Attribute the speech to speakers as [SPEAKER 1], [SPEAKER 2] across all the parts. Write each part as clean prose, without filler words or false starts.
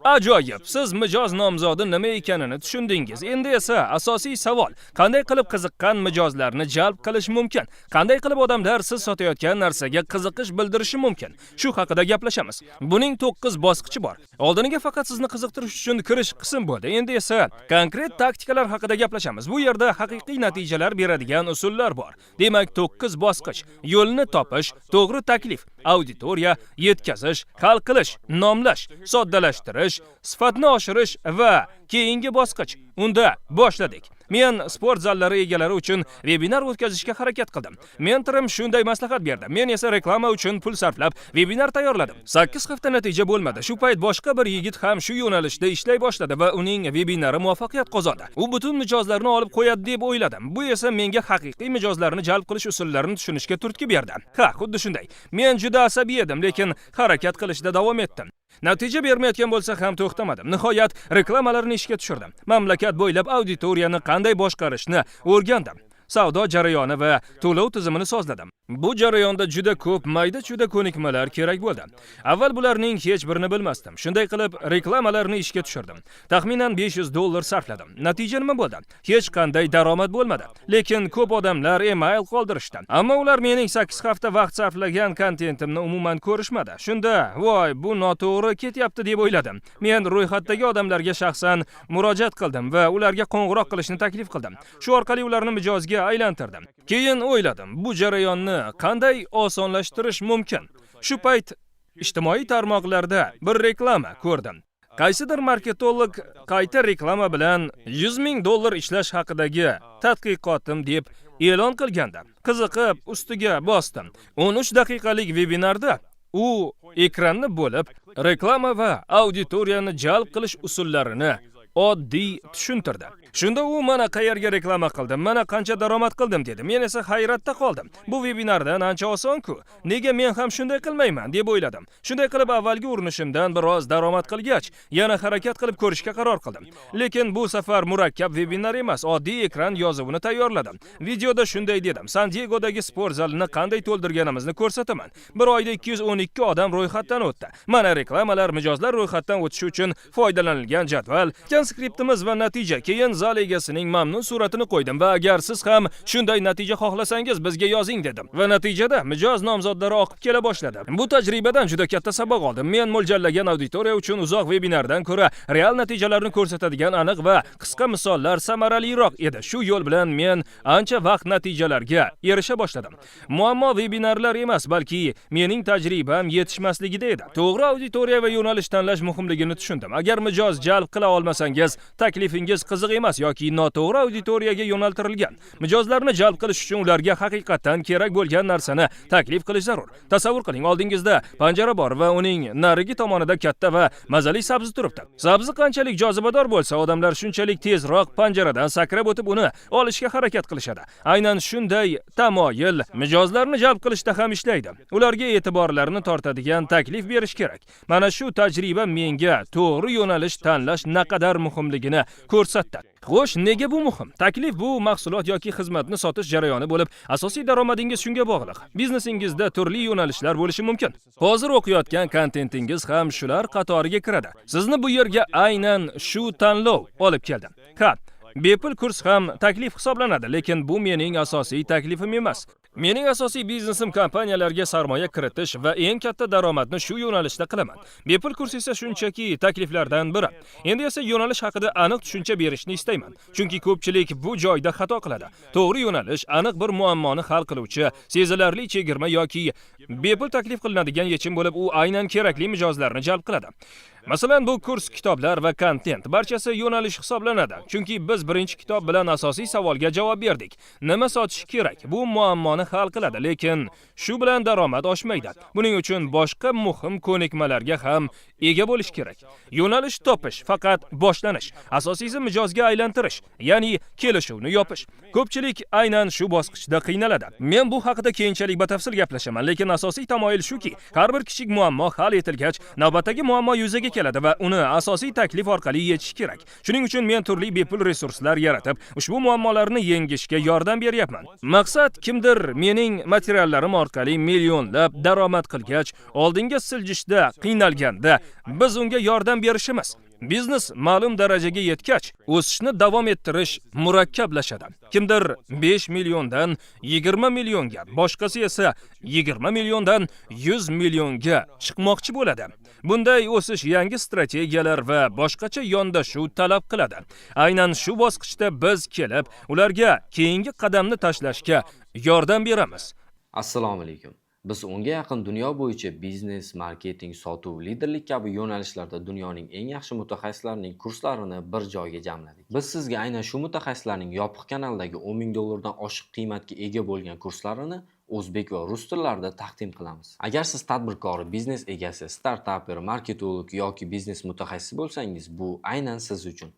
[SPEAKER 1] Ajoyib, siz mijoz nomzodi nima ekanini tushundingiz. Endi esa asosiy savol: qanday qilib qiziqqan mijozlarni jalb qilish mumkin? Qanday qilib odamlar siz sotayotgan narsaga qiziqish bildirishi mumkin? Shu haqida gaplashamiz. Buning 9 bosqichi bor. Oldiniga faqat sizni qiziqtirish uchun kirish qism bo'ldi. Endi esa konkret taktikalar haqida gaplashamiz. Bu yerda haqiqiy natijalar beradigan usullar bor. Demak, 9 bosqich: yo'lni topish, to'g'ri taklif, auditoriya, yetkazish, hal qilish, nomlash, soddalashtirish, sifatni oshirish va keyingi bosqich. Unda boshladik. Men sport zallari egalari uchun webinar o'tkazishga harakat qildim. Mentorim shunday maslahat berdi. Men esa reklama uchun pul sarflab webinar tayyorladim. 8 hafta natija bo'lmadi. Shu payt boshqa bir yigit ham shu yo'nalishda ishlay boshladi va uning webinari muvaffaqiyat qozondi. U butun mijozlarni olib qo'yadi deb o'yladim. Bu esa menga haqiqiy mijozlarni jalb qilish usullarini tushunishga turtki berdi. Ha, xuddi shunday. Men juda asabiy edim, lekin harakat qilishda davom etdim. Natija bermayotgan bo'lsa ham to'xtamadim. Nihoyat reklamalarni ishga tushirdim. Mamlakat bo'ylab auditoriyani qanday boshqarishni o'rgandim. Savdo jarayoni va to'lov tizimini sozladim. Bu jarayonda juda ko'p mayda-chuyda ko'nikmalar kerak bo'ldi. Avval bularning hech birini bilmasdim. Shunday qilib reklamalarni ishga tushirdim. Taxminan $500 sarfladim. Natija nima bo'ldi? Hech qanday daromad bo'lmadi. Lekin ko'p odamlar email qoldirishdi. Ammo ular mening 8 hafta vaqt sarflagan kontentimni umuman ko'rishmadi. Shunda, voy, bu noto'g'ri ketyapti deb o'yladim. Men ro'yxatdagi odamlarga shaxsan murojaat qildim va ularga qo'ng'iroq qilishni taklif qildim. Shu orqali ularni mijozga aylantirdim. Keyin o'yladim, bu jarayonni qanday osonlashtirish mumkin? Shu payt ijtimoiy tarmoqlarda bir reklama ko'rdim. Qaysidir marketolog qayta reklama bilan $100,000 ishlash haqidagi tadqiqotim deb e'lon qilganda qiziqib ustiga bosdim. 13 daqiqalik webinarda u ekranni bo'lib, reklama va auditoriyani jalb qilish usullarini oddiy tushuntirdi. Shunda u mana qayerga reklama qildim, mana qancha daromad qildim dedi. Men esa hayratda qoldim. Bu webinardan ancha oson-ku. Nega men ham shunday qilmayman deb o'yladim. Shunday qilib avvalgi urinishimdan biroz daromad qilgach, yana harakat qilib ko'rishga qaror qildim. Lekin bu safar murakkab webinar emas, oddiy ekran yozuvini tayyorladim. Videoda shunday dedim: San-Diegodagi sport zalini qanday to'ldirganimizni ko'rsataman. Bir oyda 212 odam ro'yxatdan o'tdi. Mana reklamalar, mijozlar ro'yxatdan o'tishi uchun foydalanilgan jadval, skriptimiz va natija. Keyin zal egasining mamnun suratini qo'ydim va agar siz ham shunday natija xohlasangiz bizga yozing dedim. Va natijada mijoz nomzodlari oqib kela boshladi. Bu tajribadan juda katta saboq oldim. Men mo'ljallagan auditoriya uchun uzoq webinardan ko'ra real natijalarni ko'rsatadigan aniq va qisqa misollar samaraliroq edi. Shu yo'l bilan men ancha vaqt natijalarga erisha boshladim. Muammo webinarlar emas, balki mening tajribam yetishmasligida edi. To'g'ri auditoriya va yo'nalish tanlash muhimligini tushundim. Agar mijoz jalb qila olmasangiz, taklifingiz qiziq emas yoki noto'g'ri auditoriyaga yo'naltirilgan. Mijozlarni jalb qilish uchun ularga haqiqatan kerak bo'lgan narsani taklif qilish zarur. Tasavvur qiling, oldingizda panjara bor va uning narigi tomonida katta va mazali sabzi turibdi. Sabzi qanchalik jozibador bo'lsa, odamlar shunchalik tezroq panjaradan sakrab o'tib uni olishga harakat qilishadi. Aynan shunday tamoyil mijozlarni jalb qilishda ham ishlaydi. Ularga e'tiborlarini tortadigan taklif berish kerak. Mana shu tajriba menga to'g'ri yo'nalish tanlash naqadar muhimligini ko'rsatdi. Xo'sh, nega bu muhim? Taklif bu mahsulot yoki xizmatni sotish jarayoni bo'lib, asosiy daromadingiz shunga bog'liq. Biznesingizda turli yo'nalishlar bo'lishi mumkin. Hozir o'qiyotgan kontentingiz ham shular qatoriga kiradi. Sizni bu yerga aynan shu tanlov olib keldi. Ha, bepul kurs ham taklif hisoblanadi, lekin bu mening asosiy taklifim emas. Mening asosiy biznesim kompaniyalarga sarmoya kiritish va eng katta daromadni shu yo'nalishda qilaman. Bepul kurs esa shunchaki takliflardan biri. Endi esa yo'nalish haqida aniq tushuncha berishni istayman. Chunki ko'pchilik bu joyda xato qiladi. To'g'ri yo'nalish aniq bir muammoni hal qiluvchi, sezilarli chegirma yoki bepul taklif qilinadigan yechim bo'lib, u aynan kerakli mijozlarni jalb qiladi. Masalan, bu kurs, kitoblar va kontent barchasi yo'nalish hisoblanadi. Chunki biz birinchi kitob bilan asosiy savolga javob berdik. Nima sotish kerak? Bu muammoni hal qiladi, lekin shu bilan daromad oshmaydi. Buning uchun boshqa muhim ko'nikmalarga ham ega bo'lish kerak. Yo'nalish topish faqat boshlanish. Asosiysi mijozga aylantirish, ya'ni kelishuvni yopish. Ko'pchilik aynan shu bosqichda qiynaladi. Men bu haqida keyinchalik batafsil gaplashaman, lekin asosiy tamoyil shuki, har bir kichik muammo hal etilgach, navbatdagi muammo yuzaga keladi va uni asosiy taklif orqali yechish kerak. Shuning uchun men turli bepul resurslar yaratib, ushbu muammolarni yengishga yordam beryapman. Maqsad kimdir mening materiallarim orqali millionlab daromad qilgach, oldinga siljishda qiynalganda biz unga yordam berishimiz. Biznes ma'lum darajaga yetgach, o'sishni davom ettirish murakkablashadi. Kimdir 5 milliondan 20 millionga, boshqasi esa 20 milliondan 100 millionga chiqmoqchi bo'ladi. Bunday o'sish yangi strategiyalar va boshqacha yondashuv talab qiladi. Aynan shu bosqichda biz kelib, ularga keyingi qadamni tashlashga yordam beramiz.
[SPEAKER 2] Assalomu alaykum. Biz 10 ga yaqin dunyo bo'yicha biznes, marketing, sotuv, liderlik kabi yo'nalishlarda dunyoning eng yaxshi mutaxassislarining kurslarini bir joyga jamladik. Biz sizga aynan shu mutaxassislarning yopiq kanaldagi 10 ming dollardan oshiq qiymatga ega bo'lgan kurslarini o'zbek va rus tillarida taqdim qilamiz. Agar siz tadbirkor, biznes egasi, startaper, marketolog yoki biznes mutaxassisi bo'lsangiz, bu aynan siz uchun.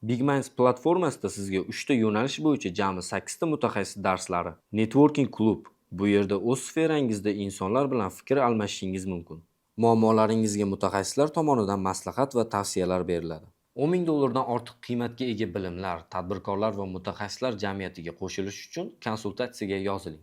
[SPEAKER 2] Big Minds platformasida sizga 3 ta yo'nalish bo'yicha jami 8 ta mutaxassis darslari, networking klub. Bu yerda o'z sferangizda insonlar bilan fikr almashishingiz mumkin. Muammolaringizga mutaxassislar tomonidan maslahat va tavsiyalar beriladi. 10 ming dollardan ortiq qiymatga ega bilimlar, tadbirkorlar va mutaxassislar jamiyatiga qo'shilish uchun konsultatsiyaga yoziling.